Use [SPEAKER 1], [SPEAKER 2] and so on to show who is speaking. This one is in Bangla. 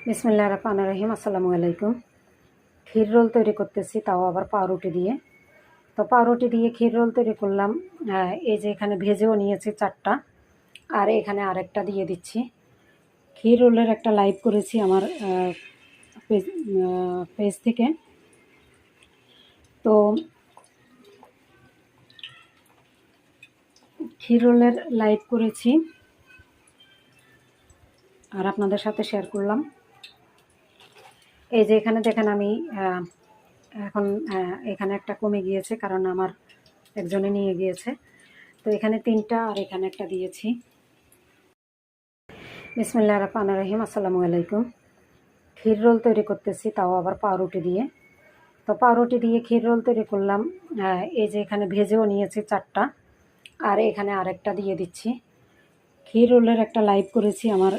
[SPEAKER 1] বিসমিল্লাহির রহমানির রহিম। আসসালামু আলাইকুম। ক্ষীর রোল তৈরি করতেছি, তাও আবার পাউরুটি দিয়ে। তো পাউরুটি দিয়ে ক্ষীর রোল তৈরি করলাম। এই যে এখানে ভেজেও নিয়েছি 4টা, আর এখানে আরেকটা দিয়ে দিচ্ছি। ক্ষীর রোলের একটা লাইভ করেছি আমার পেজ থেকে। তো ক্ষীর রোলের লাইভ করেছি আর আপনাদের সাথে শেয়ার করলাম। এই যে এখানে দেখেন আমি এখন এখানে একটা কমে গিয়েছে, কারণ আমার একজনে নিয়ে গিয়েছে। তো এখানে 3টা আর এখানে একটা দিয়েছি। বিসমিল্লাহির রহমানির রহিম। আসসালামু আলাইকুম। ক্ষীর রোল তৈরি করতেছি, তাও আবার পাউরুটি দিয়ে। তো পাউরুটি দিয়ে ক্ষীর রোল তৈরি করলাম। এই যে এখানে ভেজেও নিয়েছি 4টা, আর এখানে আরেকটা দিয়ে দিচ্ছি। ক্ষীর রোলের একটা লাইভ করেছি আমার